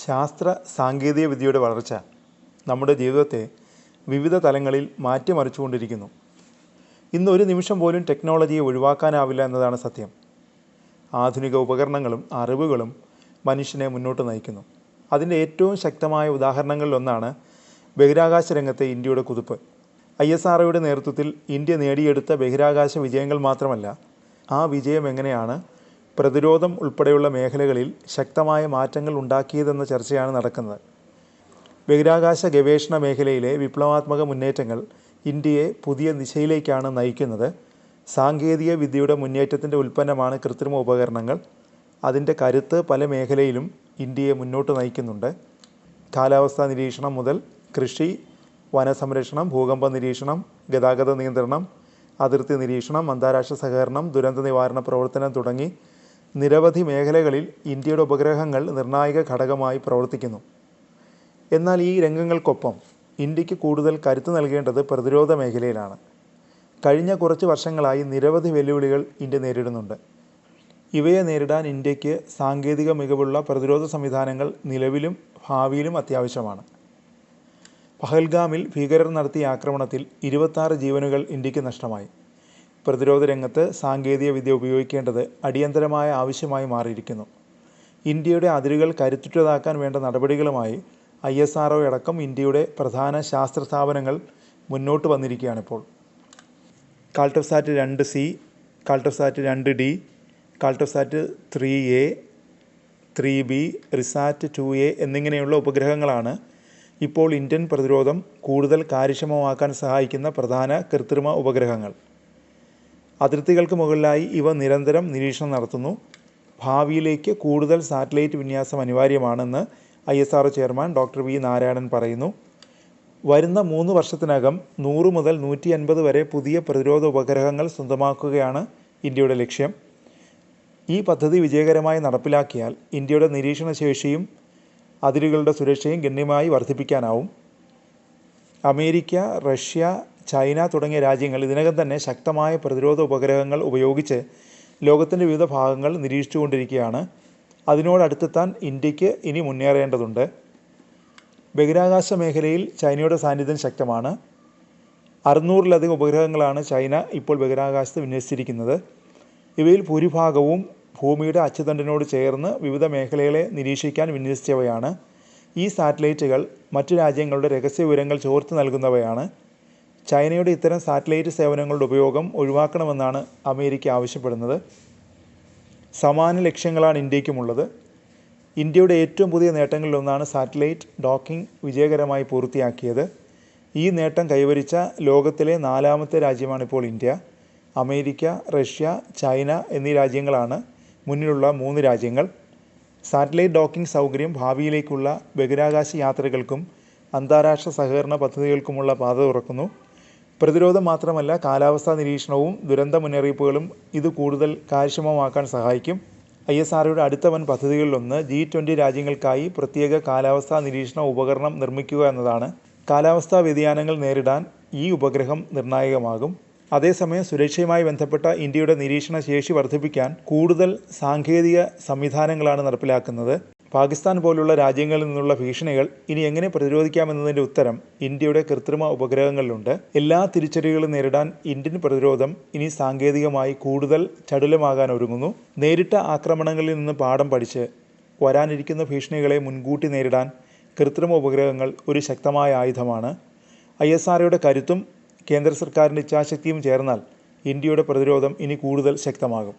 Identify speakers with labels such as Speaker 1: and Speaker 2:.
Speaker 1: ശാസ്ത്ര സാങ്കേതിക വിദ്യയുടെ വളർച്ച നമ്മുടെ ജീവിതത്തെ വിവിധ തലങ്ങളിൽ മാറ്റിമറിച്ചുകൊണ്ടിരിക്കുന്നു. ഇന്ന് ഒരു നിമിഷം പോലും ടെക്നോളജിയെ ഒഴിവാക്കാനാവില്ല എന്നതാണ് സത്യം. ആധുനിക ഉപകരണങ്ങളും അറിവുകളും മനുഷ്യനെ മുന്നോട്ട് നയിക്കുന്നു. അതിൻ്റെ ഏറ്റവും ശക്തമായ ഉദാഹരണങ്ങളിലൊന്നാണ് ബഹിരാകാശ രംഗത്തെ ഇന്ത്യയുടെ കുതിപ്പ്. ISROയുടെ നേതൃത്വത്തിൽ ഇന്ത്യ നേടിയെടുത്ത ബഹിരാകാശ വിജയങ്ങൾ മാത്രമല്ല, ആ വിജയം എങ്ങനെയാണ് പ്രതിരോധം ഉൾപ്പെടെയുള്ള മേഖലകളിൽ ശക്തമായ മാറ്റങ്ങൾ ഉണ്ടാക്കിയതെന്ന ചർച്ചയാണ് നടക്കുന്നത്. ബഹിരാകാശ ഗവേഷണ മേഖലയിലെ വിപ്ലവാത്മക മുന്നേറ്റങ്ങൾ ഇന്ത്യയെ പുതിയ ദിശയിലേക്കാണ് നയിക്കുന്നത്. സാങ്കേതിക വിദ്യയുടെ മുന്നേറ്റത്തിൻ്റെ ഉൽപ്പന്നമാണ് കൃത്രിമ ഉപകരണങ്ങൾ. അതിൻ്റെ കരുത്ത് പല മേഖലയിലും ഇന്ത്യയെ മുന്നോട്ട് നയിക്കുന്നുണ്ട്. കാലാവസ്ഥാ നിരീക്ഷണം മുതൽ കൃഷി, വനസംരക്ഷണം, ഭൂകമ്പ നിരീക്ഷണം, ഗതാഗത നിയന്ത്രണം, അതിർത്തി നിരീക്ഷണം, അന്താരാഷ്ട്ര സഹകരണം, ദുരന്ത നിവാരണ പ്രവർത്തനം തുടങ്ങി നിരവധി മേഖലകളിൽ ഇന്ത്യയുടെ ഉപഗ്രഹങ്ങൾ നിർണായക ഘടകമായി പ്രവർത്തിക്കുന്നു. എന്നാൽ ഈ രംഗങ്ങൾക്കൊപ്പം ഇന്ത്യക്ക് കൂടുതൽ കരുത്ത് നൽകേണ്ടത് പ്രതിരോധ മേഖലയിലാണ്. കഴിഞ്ഞ കുറച്ച് വർഷങ്ങളായി നിരവധി വെല്ലുവിളികൾ ഇന്ത്യ നേരിടുന്നുണ്ട്. ഇവയെ നേരിടാൻ ഇന്ത്യക്ക് സാങ്കേതിക മികവുള്ള പ്രതിരോധ സംവിധാനങ്ങൾ നിലവിലും ഭാവിയിലും അത്യാവശ്യമാണ്. പഹൽഗാമിൽ ഭീകരർ നടത്തിയ ആക്രമണത്തിൽ 26 ജീവനുകൾ ഇന്ത്യക്ക് നഷ്ടമായി. പ്രതിരോധ രംഗത്ത് സാങ്കേതിക വിദ്യ ഉപയോഗിക്കേണ്ടത് അടിയന്തരമായ ആവശ്യമായി മാറിയിരിക്കുന്നു. ഇന്ത്യയുടെ അതിരുകൾ കരുത്തുറ്റതാക്കാൻ വേണ്ട നടപടികളുമായി ISRO അടക്കം ഇന്ത്യയുടെ പ്രധാന ശാസ്ത്ര സ്ഥാപനങ്ങൾ മുന്നോട്ട് വന്നിരിക്കുകയാണിപ്പോൾ. കാൾട്ടോസാറ്റ് 2C, കാൾട്ടോസാറ്റ് 2D, കാൾട്ടോസാറ്റ് 3A, 3B, RISAT 2A എന്നിങ്ങനെയുള്ള ഉപഗ്രഹങ്ങളാണ് ഇപ്പോൾ ഇന്ത്യൻ പ്രതിരോധം കൂടുതൽ കാര്യക്ഷമമാക്കാൻ സഹായിക്കുന്ന പ്രധാന കൃത്രിമ ഉപഗ്രഹങ്ങൾ. അതിർത്തികൾക്ക് മുകളിലായി ഇവ നിരന്തരം നിരീക്ഷണം നടത്തുന്നു. ഭാവിയിലേക്ക് കൂടുതൽ സാറ്റലൈറ്റ് വിന്യാസം അനിവാര്യമാണെന്ന് ISRO chairman doctor V. Narayanan പറയുന്നു. വരുന്ന 3 വർഷത്തിനകം 100 മുതൽ 150 വരെ പുതിയ പ്രതിരോധ ഉപഗ്രഹങ്ങൾ സ്വന്തമാക്കുകയാണ് ഇന്ത്യയുടെ ലക്ഷ്യം. ഈ പദ്ധതി വിജയകരമായി നടപ്പിലാക്കിയാൽ ഇന്ത്യയുടെ നിരീക്ഷണശേഷിയും അതിരുകളുടെ സുരക്ഷയും ഗണ്യമായി വർദ്ധിപ്പിക്കാനാവും. അമേരിക്ക, റഷ്യ, ചൈന തുടങ്ങിയ രാജ്യങ്ങൾ ഇതിനകം തന്നെ ശക്തമായ പ്രതിരോധ ഉപഗ്രഹങ്ങൾ ഉപയോഗിച്ച് ലോകത്തിൻ്റെ വിവിധ ഭാഗങ്ങൾ നിരീക്ഷിച്ചുകൊണ്ടിരിക്കുകയാണ്. അതിനോടടുത്തെത്താൻ ഇന്ത്യക്ക് ഇനി മുന്നേറേണ്ടതുണ്ട്. ബഹിരാകാശ മേഖലയിൽ ചൈനയുടെ സാന്നിധ്യം ശക്തമാണ്. 600-ലധികം ഉപഗ്രഹങ്ങളാണ് ചൈന ഇപ്പോൾ ബഹിരാകാശത്ത് വിന്യസിച്ചിരിക്കുന്നത്. ഇവയിൽ ഭൂരിഭാഗവും ഭൂമിയുടെ അച്ചുതണ്ടിനോട് ചേർന്ന് വിവിധ മേഖലകളെ നിരീക്ഷിക്കാൻ വിന്യസിച്ചവയാണ്. ഈ സാറ്റലൈറ്റുകൾ മറ്റു രാജ്യങ്ങളുടെ രഹസ്യ വിവരങ്ങൾ ചോർത്തി നൽകുന്നവയാണ്. ചൈനയുടെ ഇത്തരം സാറ്റലൈറ്റ് സേവനങ്ങളുടെ ഉപയോഗം ഒഴിവാക്കണമെന്നാണ് അമേരിക്ക ആവശ്യപ്പെടുന്നത്. സമാന ലക്ഷ്യങ്ങളാണ് ഇന്ത്യക്കുമുള്ളത്. ഇന്ത്യയുടെ ഏറ്റവും പുതിയ നേട്ടങ്ങളിലൊന്നാണ് സാറ്റലൈറ്റ് ഡോക്കിംഗ് വിജയകരമായി പൂർത്തിയാക്കിയത്. ഈ നേട്ടം കൈവരിച്ച ലോകത്തിലെ 4ാമത്തെ രാജ്യമാണിപ്പോൾ ഇന്ത്യ. അമേരിക്ക, റഷ്യ, ചൈന എന്നീ രാജ്യങ്ങളാണ് മുന്നിലുള്ള 3 രാജ്യങ്ങൾ. സാറ്റലൈറ്റ് ഡോക്കിംഗ് സൗകര്യം ഭാവിയിലേക്കുള്ള ബഹിരാകാശ യാത്രകൾക്കും അന്താരാഷ്ട്ര സഹകരണ പദ്ധതികൾക്കുമുള്ള പാത തുറക്കുന്നു. പ്രതിരോധം മാത്രമല്ല, കാലാവസ്ഥാ നിരീക്ഷണവും ദുരന്ത മുന്നറിയിപ്പുകളും ഇത് കൂടുതൽ കാര്യക്ഷമമാക്കാൻ സഹായിക്കും. ISROയുടെ അടുത്ത വൻ പദ്ധതികളിലൊന്ന് G20 രാജ്യങ്ങൾക്കായി പ്രത്യേക കാലാവസ്ഥാ നിരീക്ഷണ ഉപകരണം നിർമ്മിക്കുക എന്നതാണ്. കാലാവസ്ഥാ വ്യതിയാനങ്ങൾ നേരിടാൻ ഈ ഉപഗ്രഹം നിർണായകമാകും. അതേസമയം സുരക്ഷയുമായി ബന്ധപ്പെട്ട ഇന്ത്യയുടെ നിരീക്ഷണ ശേഷി വർദ്ധിപ്പിക്കാൻ കൂടുതൽ സാങ്കേതിക സംവിധാനങ്ങളാണ് നടപ്പിലാക്കുന്നത്. പാകിസ്ഥാൻ പോലുള്ള രാജ്യങ്ങളിൽ നിന്നുള്ള ഭീഷണികൾ ഇനി എങ്ങനെ പ്രതിരോധിക്കാമെന്നതിൻ്റെ ഉത്തരം ഇന്ത്യയുടെ കൃത്രിമ ഉപഗ്രഹങ്ങളിലുണ്ട്. എല്ലാ തിരിച്ചടികളും നേരിടാൻ ഇന്ത്യൻ പ്രതിരോധം ഇനി സാങ്കേതികമായി കൂടുതൽ ചടുലമാകാൻ ഒരുങ്ങുന്നു. നേരിട്ട ആക്രമണങ്ങളിൽ നിന്ന് പാഠം പഠിച്ച് വരാനിരിക്കുന്ന ഭീഷണികളെ മുൻകൂട്ടി നേരിടാൻ കൃത്രിമ ഉപഗ്രഹങ്ങൾ ഒരു ശക്തമായ ആയുധമാണ്. ISROയുടെ കരുത്തും കേന്ദ്ര സർക്കാരിൻ്റെ ഇച്ഛാശക്തിയും ചേർന്നാൽ ഇന്ത്യയുടെ പ്രതിരോധം ഇനി കൂടുതൽ ശക്തമാകും.